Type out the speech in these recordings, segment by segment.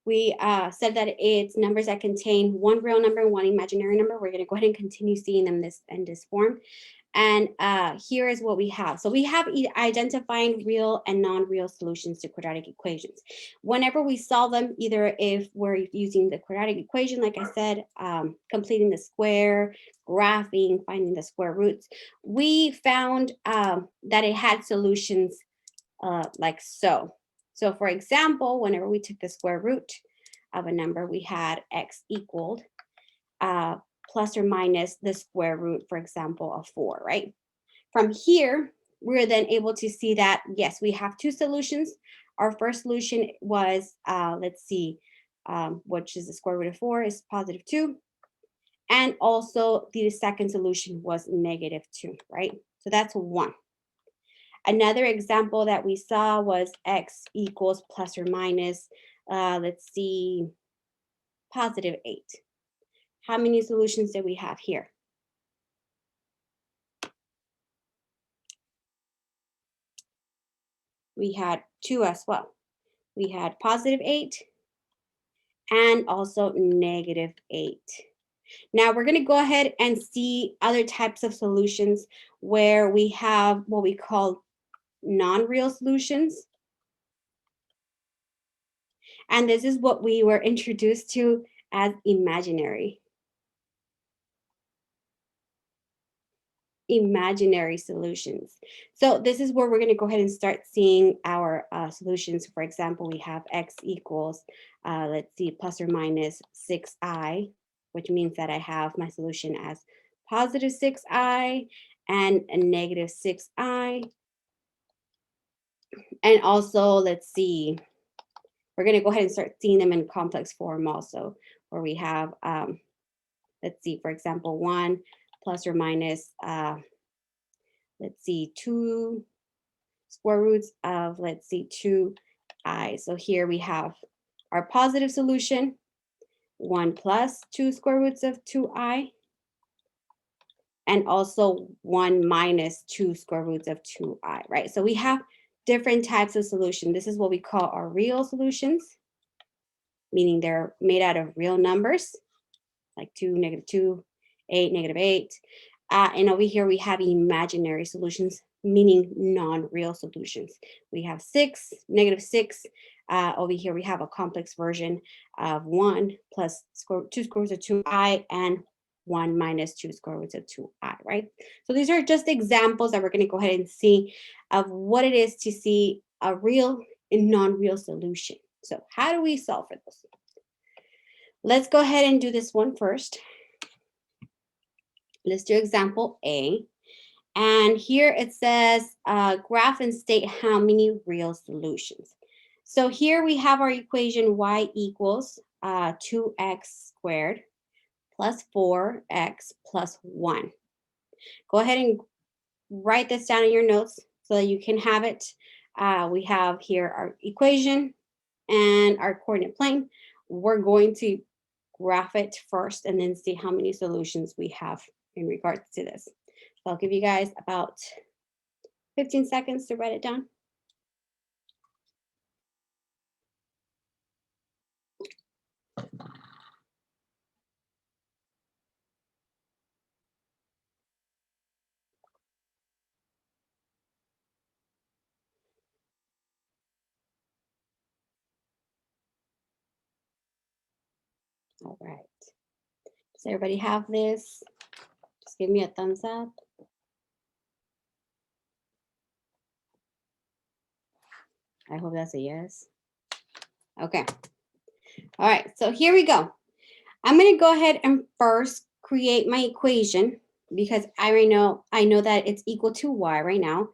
we said that it's numbers that contain one real number and one imaginary number. We're going to go ahead and continue seeing them in this form. And here is what we have. So we have identifying real and non-real solutions to quadratic equations. Whenever we solve them, either if we're using the quadratic equation, like I said, completing the square, graphing, finding the square roots, we found that it had solutions like so. So for example, whenever we took the square root of a number, we had x equaled plus or minus the square root, for example, of 4, right? From here, we're then able to see that, yes, we have two solutions. Our first solution was, let's see, which is the square root of 4 is positive 2. And also the second solution was negative 2, right? So that's 1. Another example that we saw was x equals plus or minus, let's see, positive 8. How many solutions do we have here? We had 2 as well. We had positive 8 and also negative 8. Now we're going to go ahead and see other types of solutions where we have what we call non-real solutions. And this is what we were introduced to as imaginary solutions. So this is where we're going to go ahead and start seeing our solutions. For example, we have x equals, let's see, plus or minus 6i, which means that I have my solution as positive 6i and a negative 6i. And also, let's see, we're going to go ahead and start seeing them in complex form also, where we have, let's see, for example, 1 plus or minus, let's see, 2 square roots of, let's see, 2i. So here we have our positive solution, 1 plus 2 square roots of 2i, and also 1 minus 2 square roots of 2i, right? So we have different types of solution. This is what we call our real solutions, meaning they're made out of real numbers, like 2, negative 2, 8, negative 8. And over here we have imaginary solutions, meaning non-real solutions. We have 6, negative 6. Over here we have a complex version of 1 plus 2 square roots of 2i and 1 minus 2 square roots of 2i, right? So these are just examples that we're going to go ahead and see of what it is to see a real and non-real solution. So how do we solve for this? Let's go ahead and do this one first. Let's do example A. And here it says graph and state how many real solutions. So here we have our equation y equals 2x squared plus 4x plus 1. Go ahead and write this down in your notes so that you can have it. We have here our equation and our coordinate plane. We're going to graph it first and then see how many solutions we have in regards to this. So I'll give you guys about 15 seconds to write it down. All right. Does everybody have this? Just give me a thumbs up. I hope that's a yes. Okay. All right, so here we go. I'm going to go ahead and first create my equation because I know that it's equal to y right now.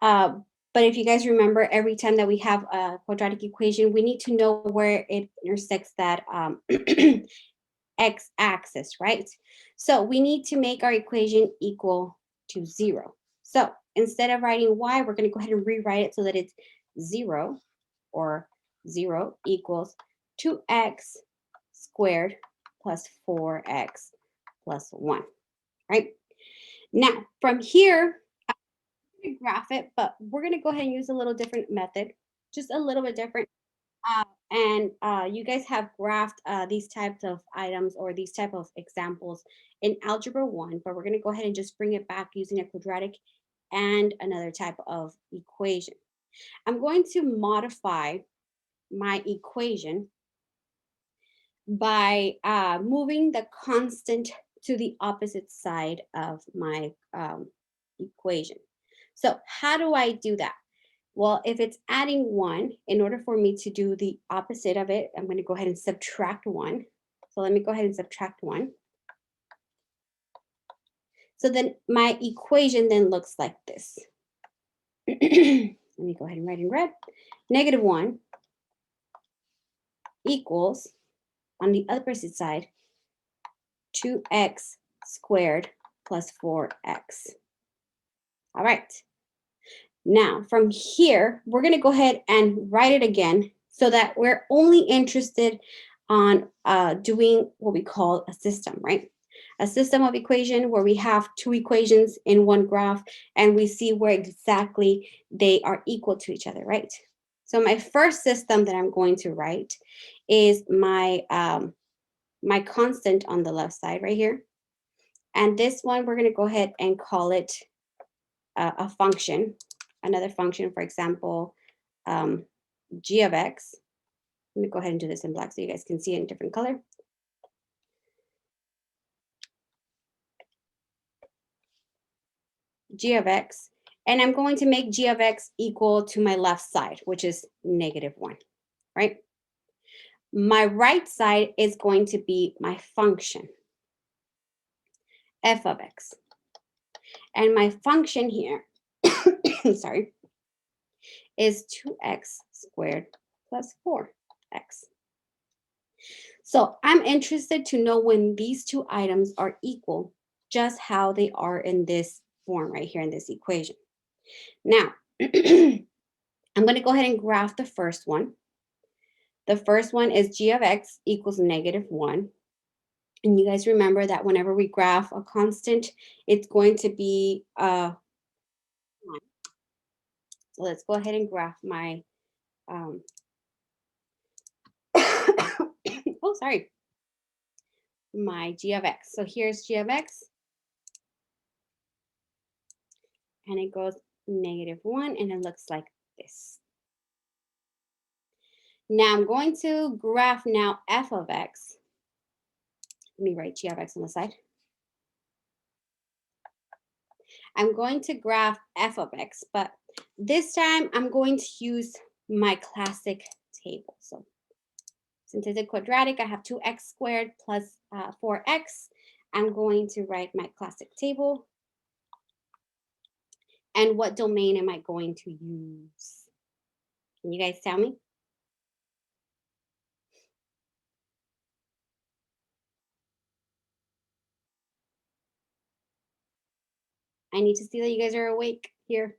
But if you guys remember, every time that we have a quadratic equation, we need to know where it intersects that x-axis, right? So we need to make our equation equal to 0. So instead of writing y, we're going to go ahead and rewrite it so that it's 0 or 0 equals 2x squared plus 4x plus 1, right? Now, from here, I'm going to graph it, but we're going to go ahead and use a little different method, just a little bit different. And you guys have graphed these types of items or these type of examples in Algebra 1, but we're going to go ahead and just bring it back using a quadratic and another type of equation. I'm going to modify my equation by moving the constant to the opposite side of my equation. So how do I do that? Well, if it's adding 1, in order for me to do the opposite of it, I'm going to go ahead and subtract 1. So let me go ahead and subtract 1. So then my equation then looks like this. Let me go ahead and write in red. Negative 1 equals, on the opposite side, 2x squared plus 4x. All right. Now, from here, we're going to go ahead and write it again so that we're only interested on doing what we call a system, right? A system of equation where we have two equations in one graph and we see where exactly they are equal to each other, right? So my first system that I'm going to write is my my constant on the left side right here. And this one, we're going to go ahead and call it a function, another function, for example, g of x. Let me go ahead and do this in black so you guys can see it in a different color. G of x. And I'm going to make g of x equal to my left side, which is negative 1, right? My right side is going to be my function, f of x. And my function here, sorry, is 2x squared plus 4x. So I'm interested to know when these two items are equal, just how they are in this form right here in this equation. Now, I'm going to go ahead and graph the first one. The first one is g of x equals negative 1. And you guys remember that whenever we graph a constant, it's going to be 1. So let's go ahead and graph my, oh, sorry, my g of x. So here's g of x. And it goes negative 1, and it looks like this. Now I'm going to graph now f of x. Let me write g of x on the side. I'm going to graph f of x, but this time I'm going to use my classic table. So since it's a quadratic, I have 2x squared plus 4x. I'm going to write my classic table. And what domain am I going to use? Can you guys tell me? I need to see that you guys are awake here.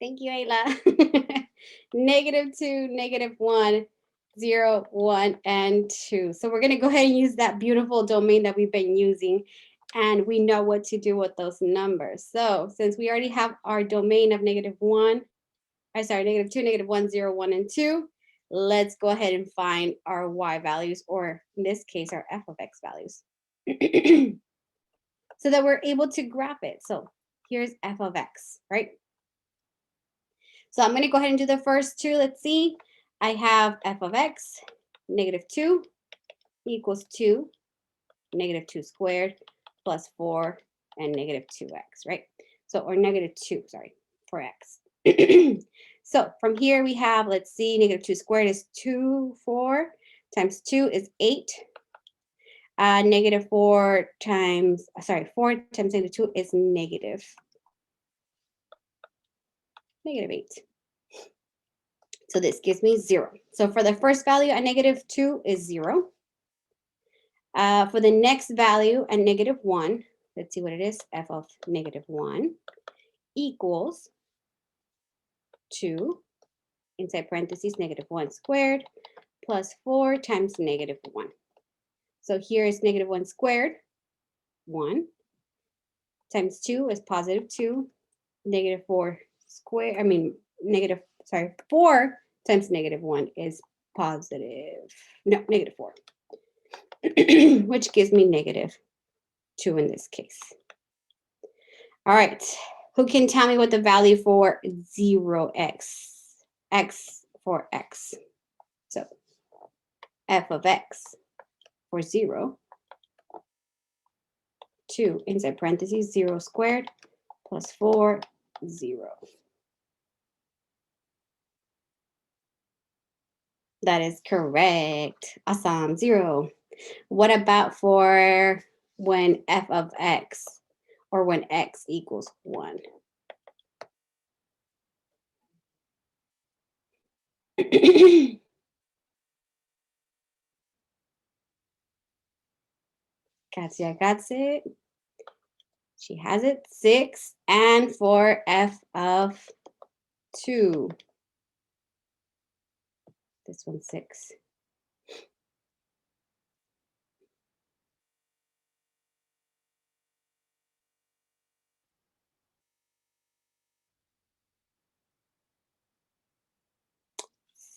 Thank you, Ayla. -2, -1, 0, 1, and 2. So we're going to go ahead and use that beautiful domain that we've been using. And we know what to do with those numbers. So since we already have our domain of -1, I'm sorry, -2, -1, 0, 1, and 2, let's go ahead and find our y values, or in this case, our f of x values. So that we're able to graph it. So here's f of x, right? So I'm going to go ahead and do the first two. Let's see. I have f of x, -2 equals 2, -2 squared plus 4, and -2x, right? So, or -2, sorry, for x. So from here we have, let's see, -2 squared is 2, 4 times 2 is 8. -4 times, sorry, 4 times -2 is -8. So this gives me 0. So for the first value at -2 is 0. For the next value at -1, let's see what it is. F of -1 equals 2, inside parentheses, -1 squared plus 4 times -1. So here is -1 squared, 1. times 2 is positive 2. Negative 4 square, negative, sorry, 4 times negative 1 is positive, no, negative 4, which gives me negative 2 in this case. All right, who can tell me what the value for 0x, x for x? So f of x for 0, 2 inside parentheses, 0 squared plus 4, 0. That is correct. Awesome. 0. What about for when f of x, or when x equals 1? Katia got it. She has it. 6. And for f of 2, this one's 6.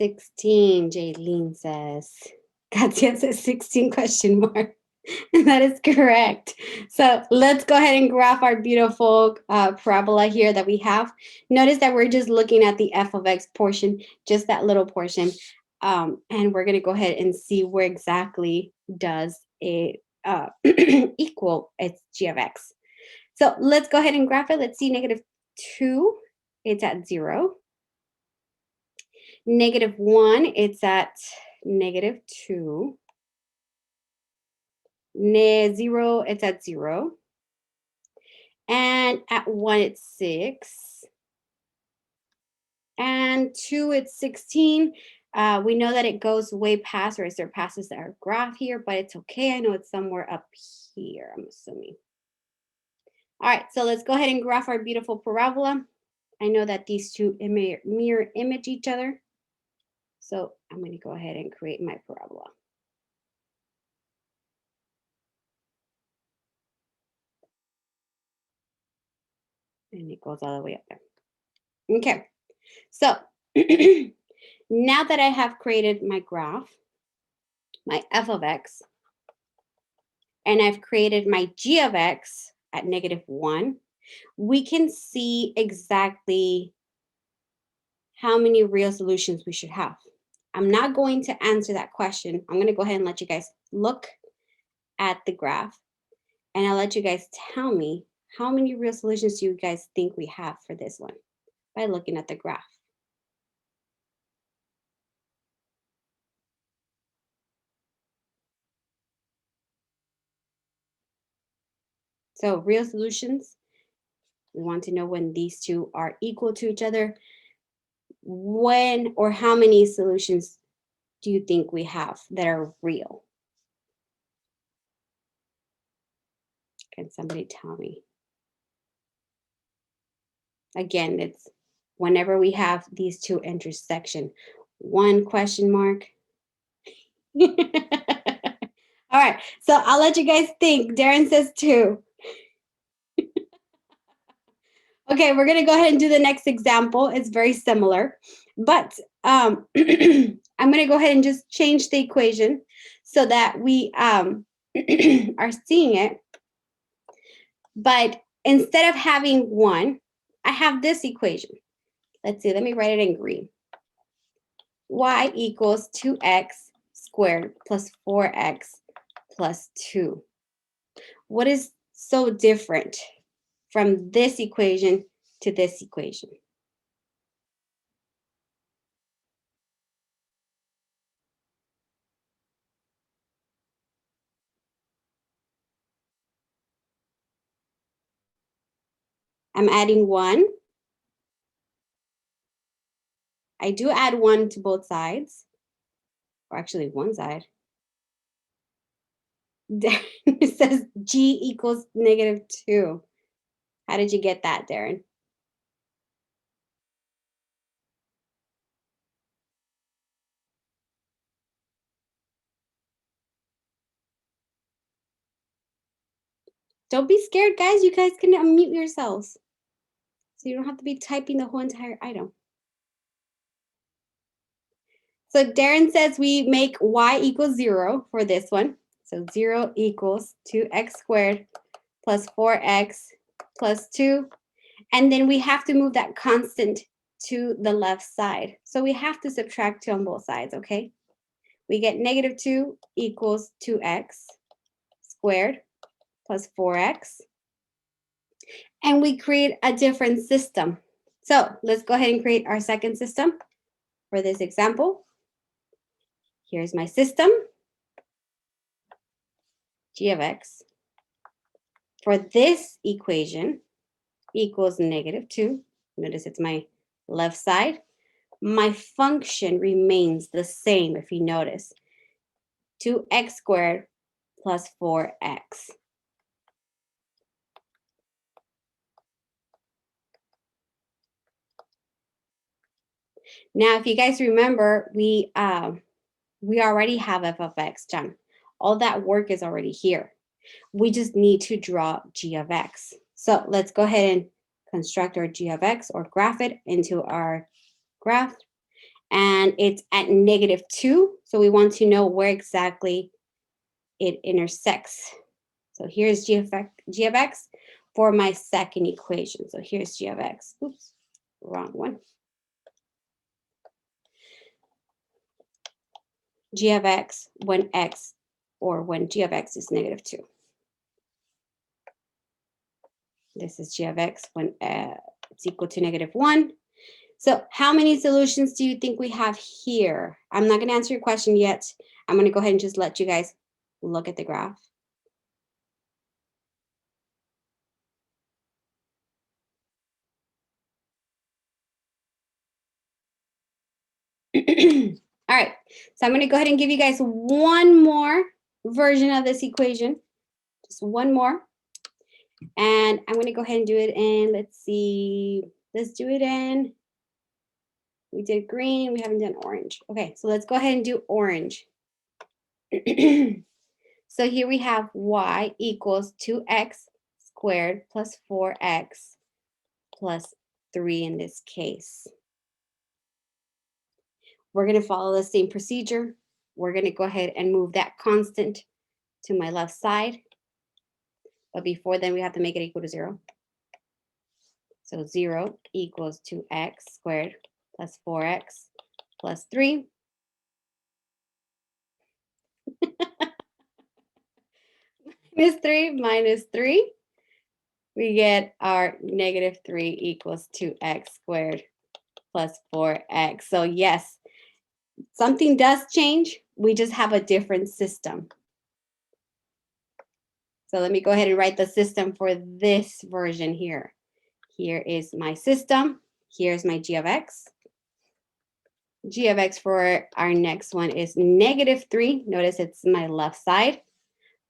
$16, Jaylene says. Katia says 16 question mark. That is correct. So let's go ahead and graph our beautiful parabola here that we have. Notice that we're just looking at the f of x portion, just that little portion. And we're going to go ahead and see where exactly does it equal its g of x. So let's go ahead and graph it. Let's see negative 2, it's at 0. Negative 1, it's at negative 2. 0, it's at 0. And at 1, it's 6. And 2, it's 16. We know that it goes way past, or it surpasses our graph here, but it's okay. I know it's somewhere up here, I'm assuming. All right, so let's go ahead and graph our beautiful parabola. I know that these two mirror image each other. So I'm going to go ahead and create my parabola. And it goes all the way up there. Okay, so now that I have created my graph, my f of x, and I've created my g of x at negative 1, we can see exactly how many real solutions we should have. I'm not going to answer that question. I'm going to go ahead and let you guys look at the graph, and I'll let you guys tell me how many real solutions do you guys think we have for this one by looking at the graph. So real solutions, we want to know when these two are equal to each other. When or how many solutions do you think we have that are real? Can somebody tell me? Again, it's whenever we have these two intersection. 1 question mark. All right, so I'll let you guys think. Darren says 2. Okay, we're going to go ahead and do the next example. It's very similar, but I'm going to go ahead and just change the equation so that we are seeing it. But instead of having 1, I have this equation. Let's see, let me write it in green. Y equals 2x squared plus 4x plus 2. What is so different from this equation to this equation? I'm adding 1. I do add 1 to both sides, or actually one side. It says G equals negative 2. How did you get that, Darren? Don't be scared, guys. You guys can unmute yourselves. So you don't have to be typing the whole entire item. So Darren says we make y equals 0 for this one. So 0 equals 2x squared plus 4x plus 2. And then we have to move that constant to the left side. So we have to subtract 2 on both sides, okay? We get negative 2 equals 2x squared plus 4x. And we create a different system. So let's go ahead and create our second system for this example. Here's my system, g of x. For this equation equals negative 2. Notice it's my left side. My function remains the same, if you notice. 2x squared plus 4x. Now, if you guys remember, we already have f of x done. All that work is already here. We just need to draw g of x. So let's go ahead and construct our g of x or graph it into our graph. And it's at negative 2. So we want to know where exactly it intersects. So here's g of x for my second equation. So here's g of x. Oops, wrong one. G of x when g of x is negative 2. This is g of x when it's equal to negative 1. So how many solutions do you think we have here? I'm not going to answer your question yet. I'm going to go ahead and just let you guys look at the graph. All right, so I'm going to go ahead and give you guys one more version of this equation, just one more. And I'm going to go ahead and do it in, let's see, let's do it in, we did green, we haven't done orange. Okay, so let's go ahead and do orange. So here we have y equals 2x squared plus 4x plus 3 in this case. We're going to follow the same procedure. We're going to go ahead and move that constant to my left side. But before then, we have to make it equal to 0. So 0 equals 2x squared plus 4x plus 3. minus 3. We get our negative 3 equals 2x squared plus 4x. So yes, something does change. We just have a different system. So let me go ahead and write the system for this version here. Here is my system. Here's my g of x. G of x for our next one is negative 3. Notice it's my left side.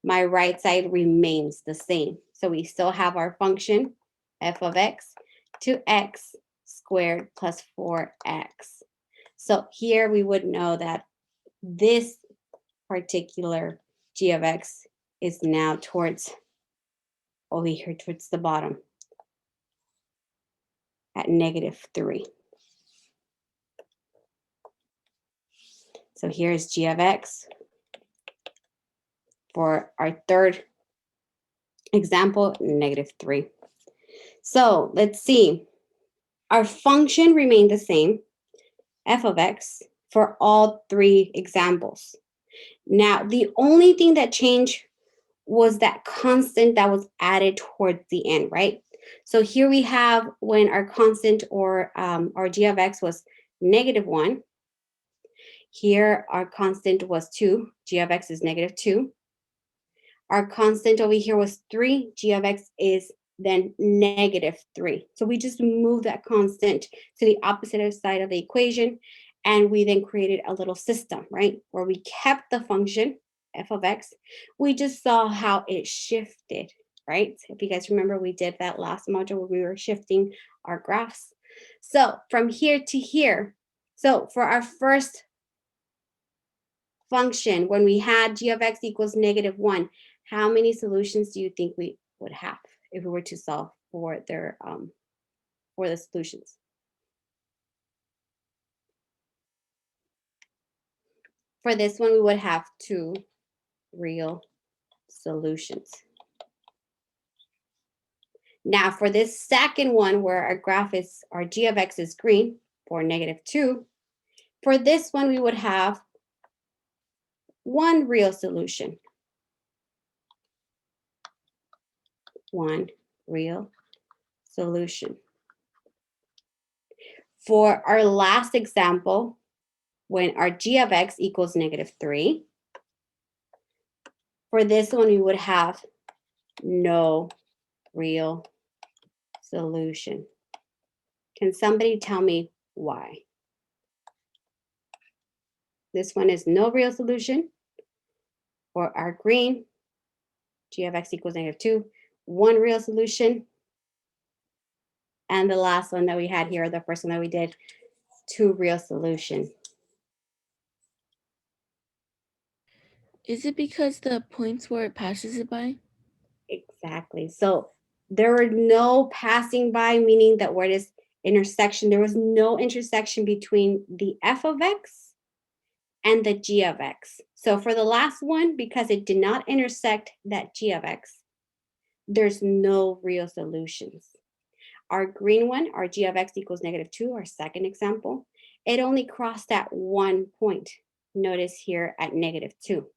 My right side remains the same. So we still have our function, f of x, 2x squared plus 4x. So here we would know that this particular g of x is now towards over here, towards the bottom at negative 3. So here's g of x for our third example, negative 3. So let's see. Our function remained the same, f of x, for all 3 examples. Now, the only thing that changed was that constant that was added towards the end, right? So here we have when our constant or our g of x was negative 1. Here our constant was 2. G of x is negative 2. Our constant over here was 3. G of x is then negative 3. So we just moved that constant to the opposite side of the equation, and we then created a little system, right? Where we kept the function, f of x. We just saw how it shifted, right? If you guys remember, we did that last module where we were shifting our graphs. So from here to here, so for our first function, when we had g of x equals negative 1, how many solutions do you think we would have if we were to solve for their for the solutions. For this one, we would have 2 real solutions. Now for this second one where our graph is, our g of x is green for -2, for this one we would have 1 real solution. 1 real solution. For our last example, when our g of x equals -3, for this one we would have no real solution. Can somebody tell me why? This one is no real solution. For our green, g of x equals -2, 1 real solution. And the last one that we had here, the first one that we did, 2 real solution. Is it because the points where it passes it by? Exactly. So there were no passing by, meaning that where this intersection, there was no intersection between the f of x and the g of x. So for the last one, because it did not intersect that g of x, there's no real solutions. Our green one, our g of x equals -2, our second example, it only crossed at 1 point. Notice here at -2.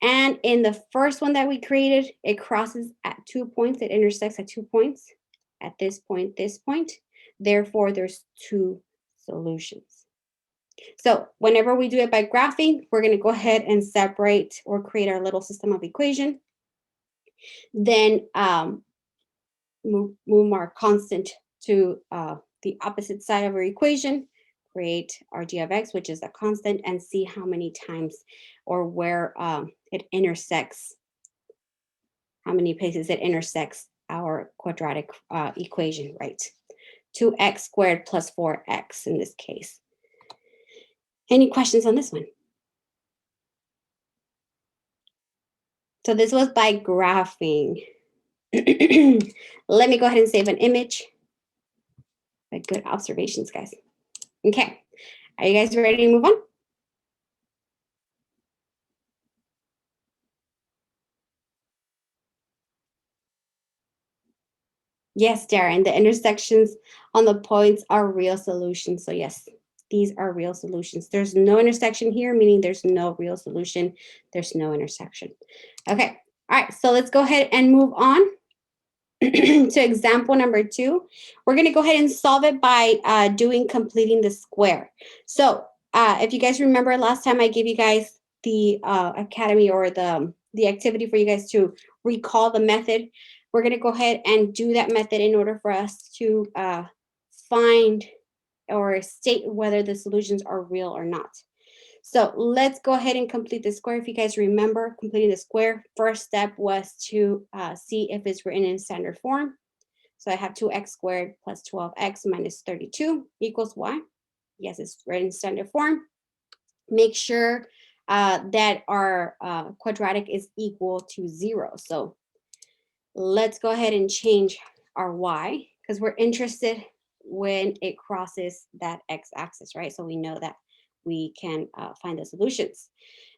And in the first one that we created, it crosses at 2 points. It intersects at 2 points, at this point, this point. Therefore, there's 2 solutions. So whenever we do it by graphing, we're going to go ahead and separate or create our little system of equation. Then move our constant to the opposite side of our equation, create our g of x, which is a constant, and see how many times or where it intersects, how many places it intersects our quadratic equation, right? 2x squared plus 4x in this case. Any questions on this one? So this was by graphing. Let me go ahead and save an image. But good observations, guys. Okay, are you guys ready to move on? Yes, Darren, the intersections on the points are real solutions. So yes, these are real solutions. There's no intersection here, meaning there's no real solution. There's no intersection. Okay, all right, so let's go ahead and move on to example number 2. We're going to go ahead and solve it by completing the square. So if you guys remember last time I gave you guys the academy or the activity for you guys to recall the method, we're going to go ahead and do that method in order for us to find or state whether the solutions are real or not. So let's go ahead and complete the square. If you guys remember completing the square, first step was to see if it's written in standard form. So I have 2x squared plus 12x minus 32 equals y. Yes, it's written in standard form. Make sure that our quadratic is equal to 0. So let's go ahead and change our y because we're interested when it crosses that x-axis, right? So we know that we can find the solutions.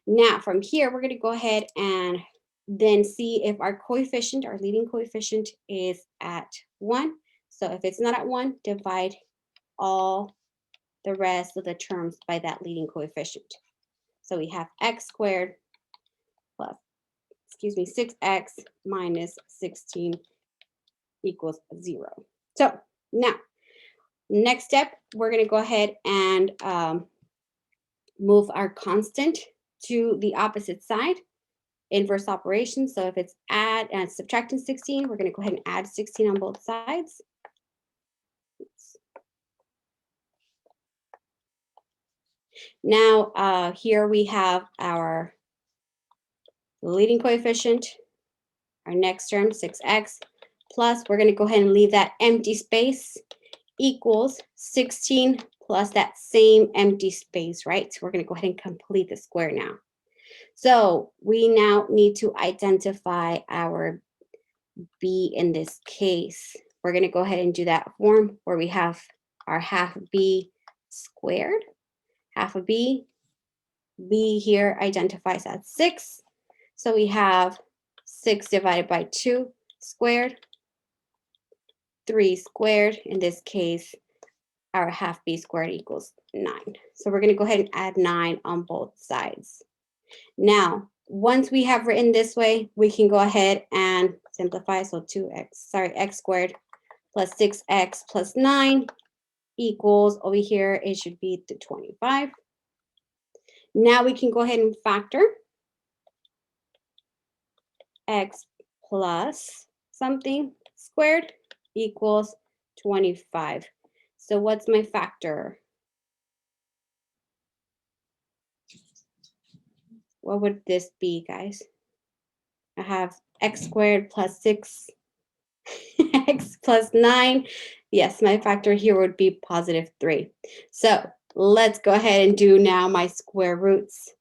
Now from here, we're going to go ahead and then see if our coefficient, our leading coefficient is at 1. So if it's not at 1, divide all the rest of the terms by that leading coefficient. So we have x squared plus, 6x minus 16 equals 0. So now, next step, we're going to go ahead and move our constant to the opposite side, inverse operation. So if it's add and subtracting 16, we're going to go ahead and add 16 on both sides. Now here we have our leading coefficient, our next term, 6x, plus we're going to go ahead and leave that empty space equals 16 plus that same empty space, right? So we're going to go ahead and complete the square now. So we now need to identify our b in this case. We're going to go ahead and do that form where we have our half b squared, half of b. B here identifies as 6. So we have 6 divided by 2 squared, 3 squared. In this case, our half b squared equals 9. So we're going to go ahead and add 9 on both sides. Now, once we have written this way, we can go ahead and simplify. So x squared plus 6x plus 9 equals, over here, it should be 25. Now we can go ahead and factor x plus something squared equals 25. So what's my factor? What would this be, guys? I have x squared plus 6 x plus 9. Yes, my factor here would be positive 3. So let's go ahead and do now my square roots.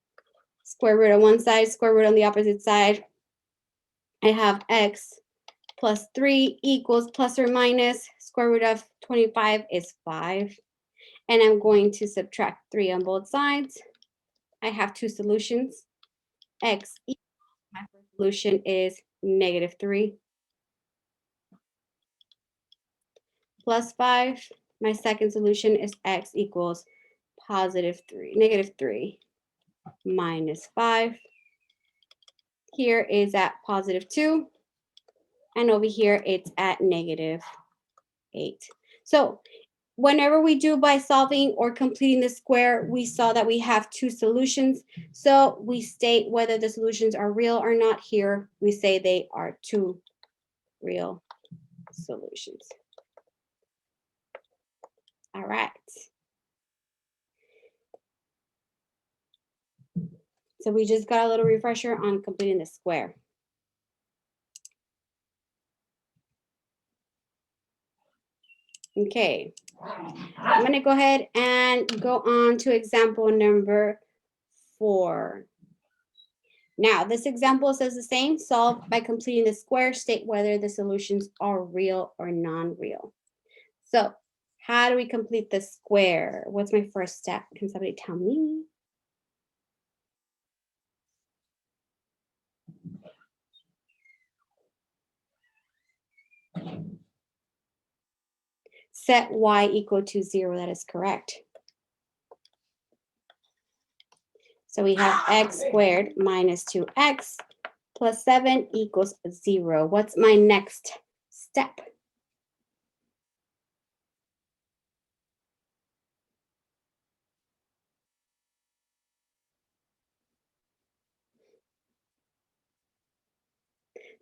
Square root on one side, square root on the opposite side. I have x plus 3 equals plus or minus square root of 25 is 5. And I'm going to subtract 3 on both sides. I have two solutions. X equals, my first solution is negative 3 plus 5. My second solution is x equals negative 3 minus 5. Here is at positive 2. And over here, it's at negative 8. So whenever we do by solving or completing the square, we saw that we have two solutions. So we state whether the solutions are real or not. Here, we say they are two real solutions. All right. So we just got a little refresher on completing the square. Okay, I'm going to go ahead and go on to example number 4. Now, this example says the same. Solve by completing the square. State whether the solutions are real or non-real. So how do we complete the square? What's my first step? Can somebody tell me? Set y equal to 0. That is correct. So we have x squared minus 2x plus 7 equals 0. What's my next step?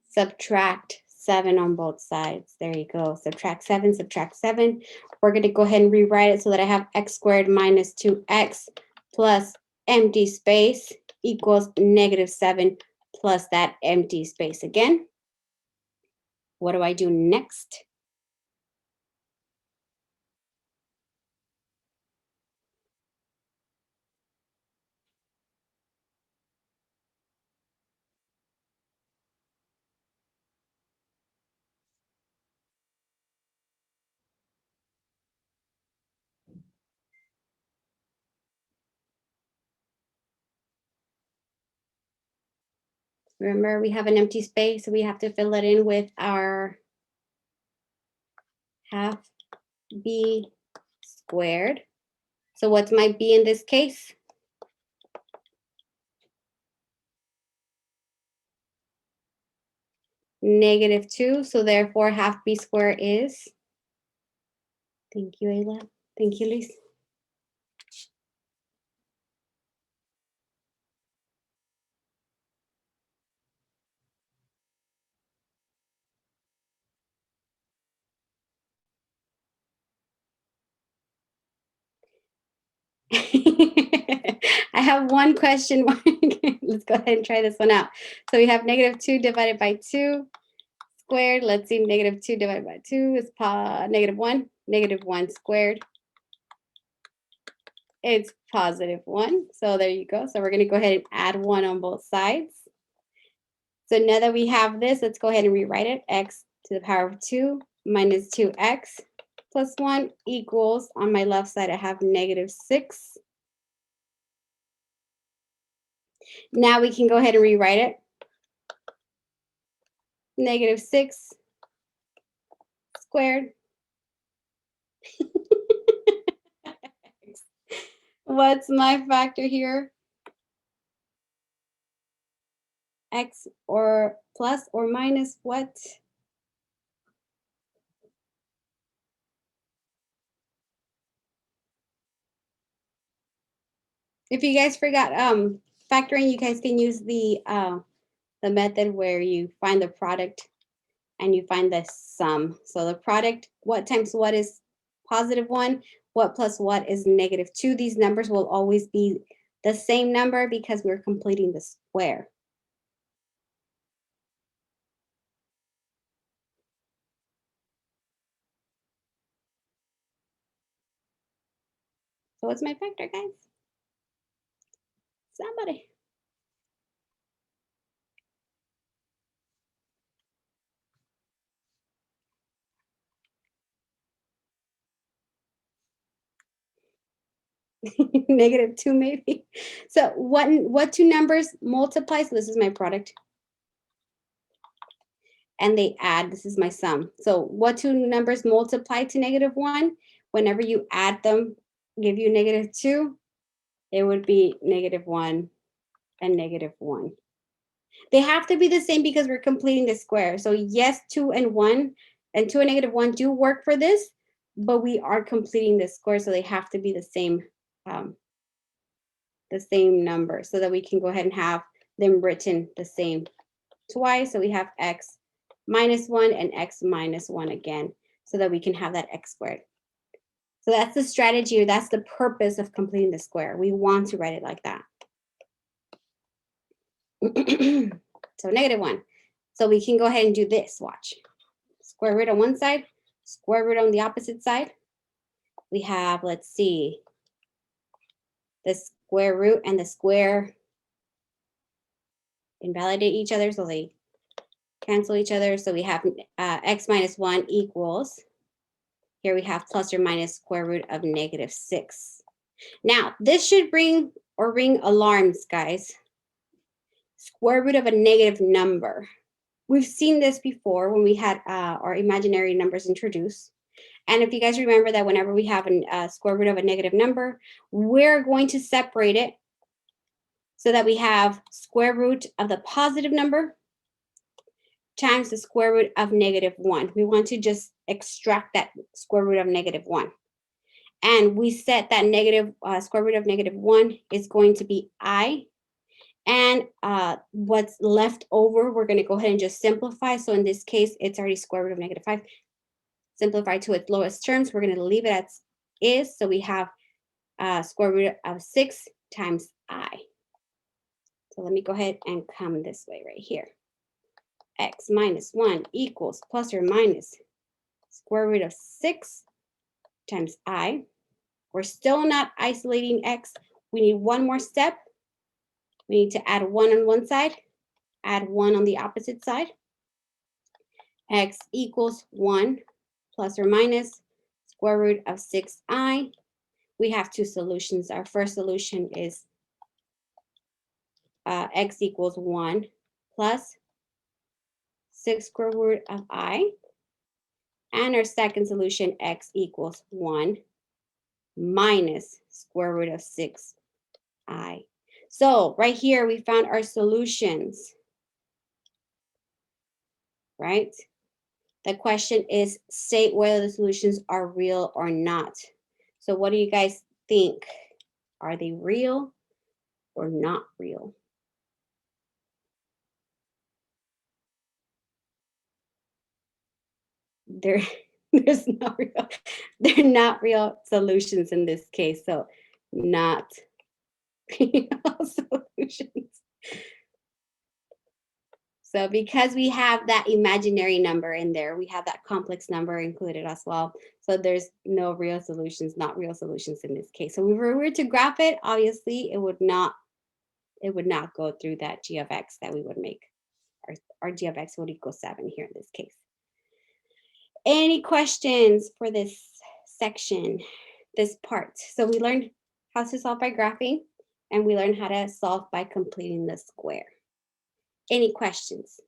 Subtract 7 on both sides. There you go. Subtract 7, subtract 7. We're going to go ahead and rewrite it so that I have x squared minus 2x plus empty space equals negative 7 plus that empty space again. What do I do next? Remember, we have an empty space, so we have to fill it in with our half b squared. So what's my b in this case? Negative 2. So therefore, half b squared is, thank you, Ayla. Thank you, Lisa. I have one question. Let's go ahead and try this one out. So we have negative 2 divided by 2 squared. Let's see, negative 2 divided by 2 is negative 1. Negative 1 squared. It's positive 1. So there you go. So we're going to go ahead and add 1 on both sides. So now that we have this, let's go ahead and rewrite it. X to the power of 2 minus 2x plus 1 equals, on my left side, I have -6. Now we can go ahead and rewrite it. -6 squared. What's my factor here? X or plus or minus what? If you guys forgot factoring, you guys can use the method where you find the product and you find the sum. So the product, what times what is +1, what plus what is -2. These numbers will always be the same number because we're completing the square. So what's my factor, guys? Somebody. -2 maybe. So what two numbers multiply? So this is my product. And they add, this is my sum. So what two numbers multiply to -1? Whenever you add them, give you -2, it would be -1 and -1. They have to be the same because we're completing the square. So yes, 2 and 1 and 2 and -1 do work for this, but we are completing the square, so they have to be um, the same number so that we can go ahead and have them written the same twice. So we have x -1 and x -1 again, so that we can have that x squared. So that's the strategy, or that's the purpose of completing the square. We want to write it like that. So -1. So we can go ahead and do this, watch. Square root on one side, square root on the opposite side. We have, let's see, the square root and the square invalidate each other, so they cancel each other. So we have x -1 equals, here we have plus or minus square root of -6. Now, this should ring alarms, guys. Square root of a negative number. We've seen this before when we had our imaginary numbers introduced. And if you guys remember that whenever we have a square root of a negative number, we're going to separate it so that we have square root of the positive number times the square root of -1. We want to just extract that square root of -1. And we set that negative square root of -1 is going to be I. And what's left over, we're going to go ahead and just simplify. So in this case, it's already square root of -5. Simplify to its lowest terms. We're going to leave it as is. So we have square root of 6 times I. So let me go ahead and come this way right here. X -1 equals plus or minus square root of 6 times I. We're still not isolating X. We need one more step. We need to add 1 on one side, add 1 on the opposite side. X equals 1 plus or minus square root of 6I. We have two solutions. Our first solution is x equals 1 plus 6 square root of I. And our second solution, x equals 1 minus square root of 6I. So right here, we found our solutions, right? The question is, state whether the solutions are real or not. So what do you guys think? Are they real or not real? They're there's not real, they're not real solutions in this case. So not real solutions. So because we have that imaginary number in there, we have that complex number included as well. So there's no real solutions, not real solutions in this case. So if we were to graph it, obviously it would not go through that g of x that we would make our g of x would equal 7 here in this case. Any questions for this section, this part? So we learned how to solve by graphing, and we learned how to solve by completing the square. Any questions?